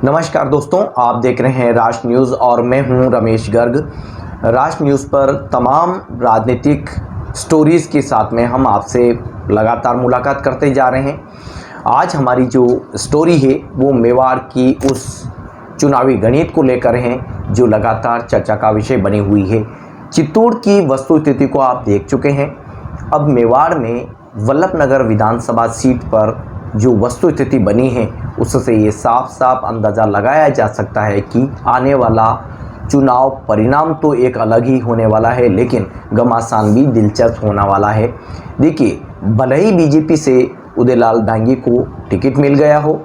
नमस्कार दोस्तों, आप देख रहे हैं राष्ट्र न्यूज़ और मैं हूं रमेश गर्ग। राष्ट्र न्यूज़ पर तमाम राजनीतिक स्टोरीज़ के साथ में हम आपसे लगातार मुलाकात करते जा रहे हैं। आज हमारी जो स्टोरी है वो मेवाड़ की उस चुनावी गणित को लेकर है जो लगातार चर्चा का विषय बनी हुई है। चित्तौड़ की वस्तुस्थिति को आप देख चुके हैं। अब मेवाड़ में वल्लभनगर विधानसभा सीट पर जो वस्तुस्थिति बनी है उससे ये साफ साफ अंदाज़ा लगाया जा सकता है कि आने वाला चुनाव परिणाम तो एक अलग ही होने वाला है, लेकिन घमासान भी दिलचस्प होने वाला है। देखिए, भले ही बीजेपी से उदयलाल डांगी को टिकट मिल गया हो,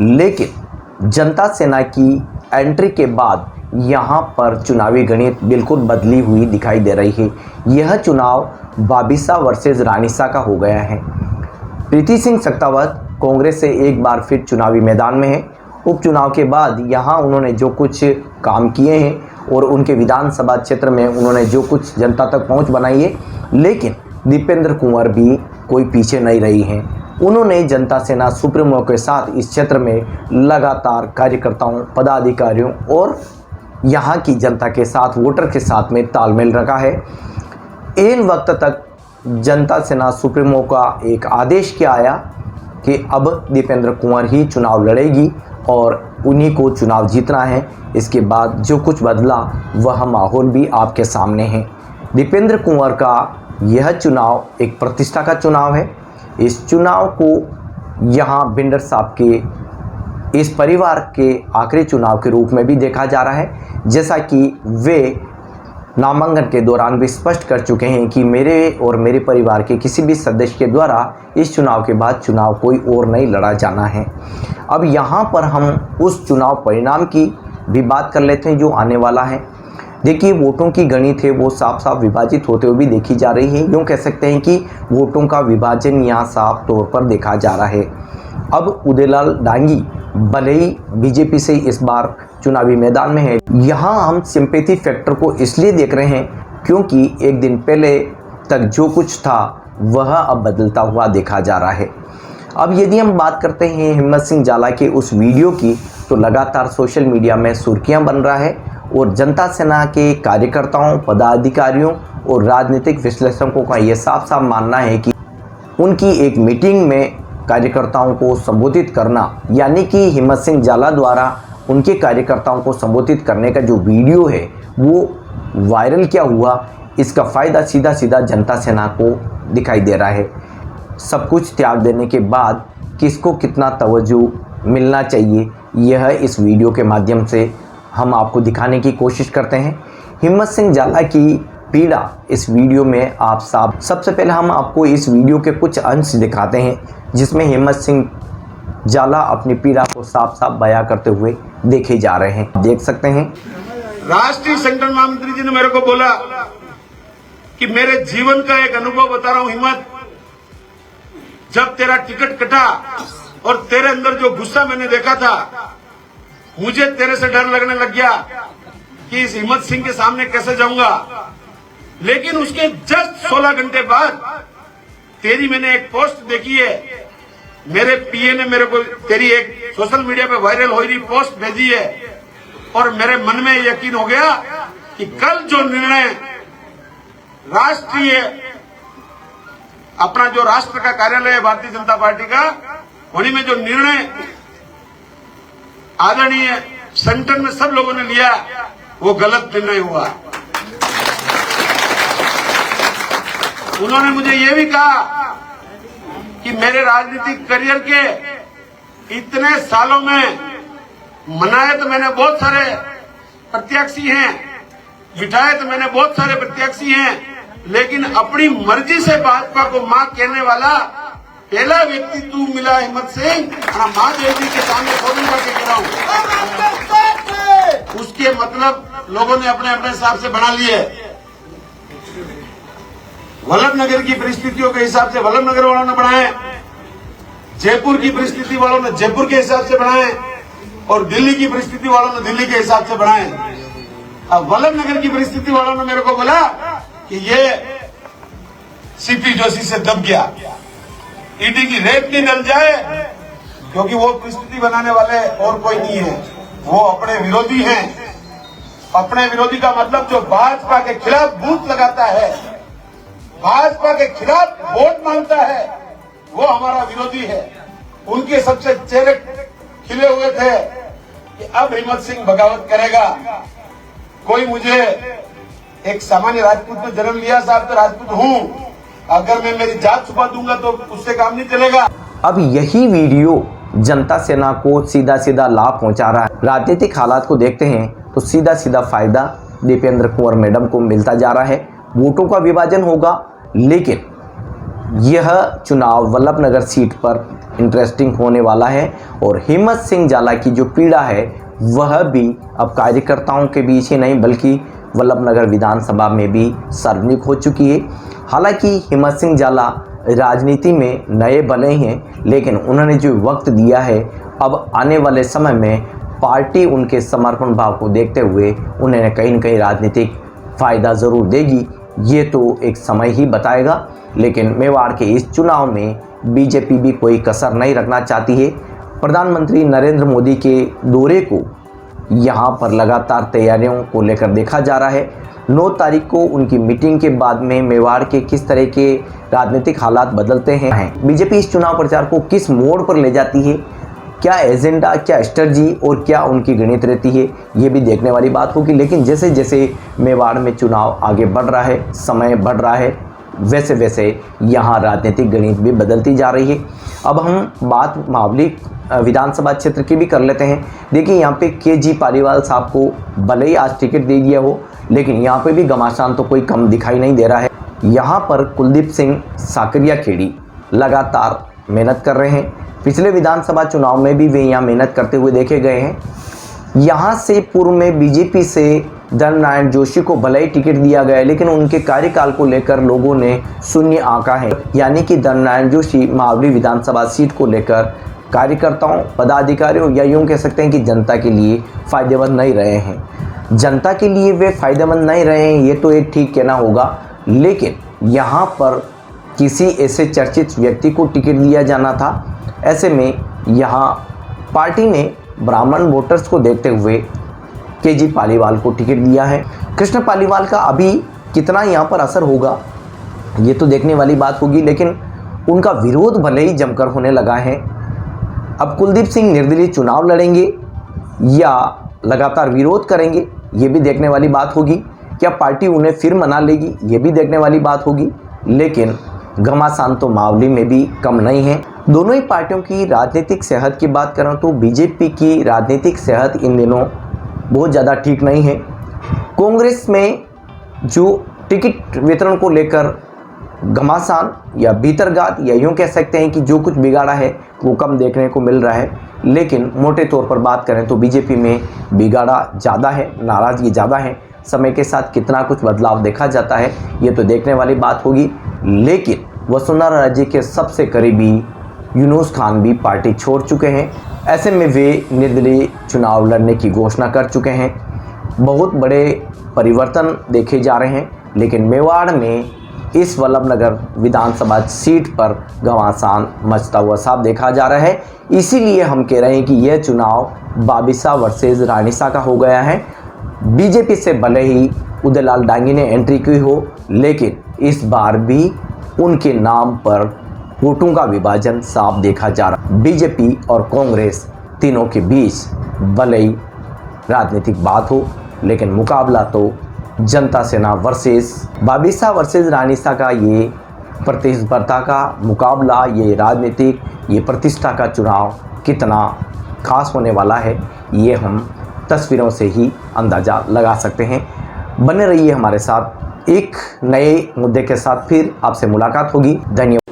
लेकिन जनता सेना की एंट्री के बाद यहाँ पर चुनावी गणित बिल्कुल बदली हुई दिखाई दे रही है। यह चुनाव बाबिसा वर्सेस रानीसा का हो गया है। प्रीति सिंह सख्तावत कांग्रेस से एक बार फिर चुनावी मैदान में है। उपचुनाव के बाद यहाँ उन्होंने जो कुछ काम किए हैं और उनके विधानसभा क्षेत्र में उन्होंने जो कुछ जनता तक पहुँच बनाई है, लेकिन दीपेंद्र कुंवर भी कोई पीछे नहीं रही हैं। उन्होंने जनता सेना सुप्रीमो के साथ इस क्षेत्र में लगातार कार्यकर्ताओं, पदाधिकारियों और यहाँ की जनता के साथ, वोटर के साथ में तालमेल रखा है। इन वक्त तक जनता सेना सुप्रीमो का एक आदेश क्या आया कि अब दीपेंद्र कुंवर ही चुनाव लड़ेगी और उन्हीं को चुनाव जीतना है। इसके बाद जो कुछ बदला वह माहौल भी आपके सामने है। दीपेंद्र कुंवर का यह चुनाव एक प्रतिष्ठा का चुनाव है। इस चुनाव को यहाँ बिंडर साहब के इस परिवार के आखिरी चुनाव के रूप में भी देखा जा रहा है, जैसा कि वे नामांकन के दौरान भी स्पष्ट कर चुके हैं कि मेरे और मेरे परिवार के किसी भी सदस्य के द्वारा इस चुनाव के बाद चुनाव कोई और नहीं लड़ा जाना है। अब यहाँ पर हम उस चुनाव परिणाम की भी बात कर लेते हैं जो आने वाला है। देखिए, वोटों की गणित है वो साफ साफ विभाजित होते हुए भी देखी जा रही है। यूँ कह सकते हैं कि वोटों का विभाजन यहाँ साफ तौर पर देखा जा रहा है। अब उदयलाल डांगी भले ही बीजेपी से इस बार चुनावी मैदान में है, यहाँ हम सिंपैथी फैक्टर को इसलिए देख रहे हैं क्योंकि एक दिन पहले तक जो कुछ था वह अब बदलता हुआ देखा जा रहा है। अब यदि हम बात करते हैं हिम्मत सिंह जाला के उस वीडियो की, तो लगातार सोशल मीडिया में सुर्खियां बन रहा है और जनता सेना के कार्यकर्ताओं, पदाधिकारियों और राजनीतिक विश्लेषकों का यह साफ साफ मानना है कि उनकी एक मीटिंग में कार्यकर्ताओं को संबोधित करना, यानी कि हिम्मत सिंह जाला द्वारा उनके कार्यकर्ताओं को संबोधित करने का जो वीडियो है वो वायरल क्या हुआ, इसका फ़ायदा सीधा सीधा जनता सेना को दिखाई दे रहा है। सब कुछ त्याग देने के बाद किसको कितना तवज्जो मिलना चाहिए, यह इस वीडियो के माध्यम से हम आपको दिखाने की कोशिश करते हैं। हिम्मत सिंह जाला की पीड़ा इस वीडियो में आप साफ, सबसे पहले हम आपको इस वीडियो के कुछ अंश दिखाते हैं जिसमें हिम्मत सिंह जाला अपनी पीड़ा को साफ साफ बयां करते हुए देखे जा रहे हैं। देख सकते हैं। राष्ट्रीय संगठन महामंत्री जी ने मेरे को बोला कि मेरे जीवन का एक अनुभव बता रहा हूं हिम्मत, जब तेरा टिकट कटा और तेरे अंदर जो गुस्सा मैंने देखा था, मुझे तेरे से डर लगने लग गया कि इस हिम्मत सिंह के सामने कैसे जाऊंगा। लेकिन उसके जस्ट 16 घंटे बाद तेरी मैंने एक पोस्ट देखी है, मेरे पीए ने मेरे को तेरी एक सोशल मीडिया पे वायरल हो रही पोस्ट भेजी है और मेरे मन में यकीन हो गया कि कल जो निर्णय राष्ट्रीय अपना जो राष्ट्र का कार्यालय है भारतीय जनता पार्टी का, उन्हीं में जो निर्णय आदरणीय संगठन में सब लोगों ने लिया वो गलत निर्णय हुआ। उन्होंने मुझे ये भी कहा कि मेरे राजनीतिक करियर के इतने सालों में मनाए तो मैंने बहुत सारे प्रत्याशी हैं, बिठाए तो मैंने बहुत सारे प्रत्याशी हैं, लेकिन अपनी मर्जी से भाजपा को मां कहने वाला पहला व्यक्ति तू मिला हिम्मत सिंह। मां देवी के सामने खोलूं के गिरा हूं। उसके मतलब लोगों ने अपने अपने हिसाब से बना लिए। वल्लभनगर की परिस्थितियों के हिसाब से वल्लभनगर वालों ने बनाए, जयपुर की परिस्थिति वालों ने जयपुर के हिसाब से बनाए और दिल्ली की परिस्थिति वालों ने दिल्ली के हिसाब से बनाए। अब वल्लभनगर की परिस्थिति वालों ने मेरे को बोला कि ये सीपी जोशी से दब गया, ईडी की रेत नहीं डल जाए क्योंकि वो परिस्थिति बनाने वाले और कोई नहीं है, वो अपने विरोधी हैं। अपने विरोधी का मतलब जो भाजपा के खिलाफ बूथ लगाता है, भाजपा के खिलाफ वोट मांगता है, वो हमारा विरोधी है। उनके सबसे चेहरे खिले हुए थे कि अब हिम्मत सिंह बगावत करेगा। कोई मुझे एक सामान्य राजपूत में जन्म लिया साहब, तो राजपूत हूं, अगर मैं मेरी जात छुपा दूंगा तो उससे काम नहीं चलेगा। अब यही वीडियो जनता सेना को सीधा सीधा लाभ पहुंचा रहा है। राजनीतिक हालात को देखते हैं तो सीधा सीधा फायदा दीपेंद्र कुंवर मैडम को मिलता जा रहा है। वोटों का विभाजन होगा, लेकिन यह चुनाव वल्लभनगर सीट पर इंटरेस्टिंग होने वाला है और हिम्मत सिंह जाला की जो पीड़ा है वह भी अब कार्यकर्ताओं के बीच ही नहीं बल्कि वल्लभनगर विधानसभा में भी सार्वजनिक हो चुकी है। हालांकि हिम्मत सिंह जाला राजनीति में नए भले हैं, लेकिन उन्होंने जो वक्त दिया है, अब आने वाले समय में पार्टी उनके समर्पण भाव को देखते हुए उन्हें कहीं न कहीं राजनीतिक फ़ायदा ज़रूर देगी। ये तो एक समय ही बताएगा, लेकिन मेवाड़ के इस चुनाव में बीजेपी भी कोई कसर नहीं रखना चाहती है। प्रधानमंत्री नरेंद्र मोदी के दौरे को यहाँ पर लगातार तैयारियों को लेकर देखा जा रहा है। 9 तारीख को उनकी मीटिंग के बाद में मेवाड़ के किस तरह के राजनीतिक हालात बदलते हैं, बीजेपी इस चुनाव प्रचार को किस मोड़ पर ले जाती है, क्या एजेंडा, क्या स्ट्रेटजी और क्या उनकी गणित रहती है, ये भी देखने वाली बात होगी। लेकिन जैसे जैसे मेवाड़ में चुनाव आगे बढ़ रहा है, समय बढ़ रहा है, वैसे वैसे यहाँ राजनीतिक गणित भी बदलती जा रही है। अब हम बात मावली विधानसभा क्षेत्र की भी कर लेते हैं। देखिए, यहाँ पे KG पालीवाल साहब को भले ही आज टिकट दे दिया हो, लेकिन यहाँ पे भी घमासान तो कोई कम दिखाई नहीं दे रहा है। यहाँ पर कुलदीप सिंह साकरिया खेड़ी लगातार मेहनत कर रहे हैं। पिछले विधानसभा चुनाव में भी वे यहाँ मेहनत करते हुए देखे गए हैं। यहाँ से पूर्व में बीजेपी से धर्मनारायण जोशी को भले ही टिकट दिया गया, लेकिन उनके कार्यकाल को लेकर लोगों ने शून्य आंका है। यानी कि धर्मनारायण जोशी मावली विधानसभा सीट को लेकर कार्यकर्ताओं, पदाधिकारियों या यूँ कह सकते हैं कि जनता के लिए फ़ायदेमंद नहीं रहे हैं। जनता के लिए वे फ़ायदेमंद नहीं रहे हैं, ये तो एक ठीक कहना होगा। लेकिन यहाँ पर किसी ऐसे चर्चित व्यक्ति को टिकट दिया जाना था। ऐसे में यहाँ पार्टी ने ब्राह्मण वोटर्स को देखते हुए KG पालीवाल को टिकट दिया है। कृष्ण पालीवाल का अभी कितना यहाँ पर असर होगा, ये तो देखने वाली बात होगी। लेकिन उनका विरोध भले ही जमकर होने लगा है। अब कुलदीप सिंह निर्दलीय चुनाव लड़ेंगे या लगातार विरोध करेंगे, ये भी देखने वाली बात होगी। क्या पार्टी उन्हें फिर मना लेगी, ये भी देखने वाली बात होगी। लेकिन घमासान तो मावली में भी कम नहीं है। दोनों ही पार्टियों की राजनीतिक सेहत की बात करें तो बीजेपी की राजनीतिक सेहत इन दिनों बहुत ज़्यादा ठीक नहीं है। कांग्रेस में जो टिकट वितरण को लेकर घमासान या भीतरघात या यूँ कह सकते हैं कि जो कुछ बिगाड़ा है वो कम देखने को मिल रहा है। लेकिन मोटे तौर पर बात करें तो बीजेपी में बिगाड़ा ज़्यादा है, नाराज़गी ज़्यादा है। समय के साथ कितना कुछ बदलाव देखा जाता है, ये तो देखने वाली बात होगी। लेकिन वसुंधरा राजे के सबसे करीबी यूनुस खान भी पार्टी छोड़ चुके हैं। ऐसे में वे निर्दलीय चुनाव लड़ने की घोषणा कर चुके हैं। बहुत बड़े परिवर्तन देखे जा रहे हैं। लेकिन मेवाड़ में इस वल्लभनगर विधानसभा सीट पर घमासान मचता हुआ साफ देखा जा रहा है। इसीलिए हम कह रहे हैं कि यह चुनाव बाबिसा वर्सेस रानीसा का हो गया है। बीजेपी से भले ही उदयलाल डांगी ने एंट्री की हो, लेकिन इस बार भी उनके नाम पर वोटों का विभाजन साफ देखा जा रहा है। बीजेपी और कांग्रेस तीनों के बीच भले ही राजनीतिक बात हो, लेकिन मुकाबला तो जनता सेना वर्सेस बाबिसा वर्सेस रानीसा का ये प्रतिस्पर्धा का मुकाबला, ये राजनीतिक, ये प्रतिष्ठा का चुनाव कितना खास होने वाला है, ये हम तस्वीरों से ही अंदाज़ा लगा सकते हैं। बने रहिए हमारे साथ। एक नए मुद्दे के साथ फिर आपसे मुलाकात होगी। धन्यवाद।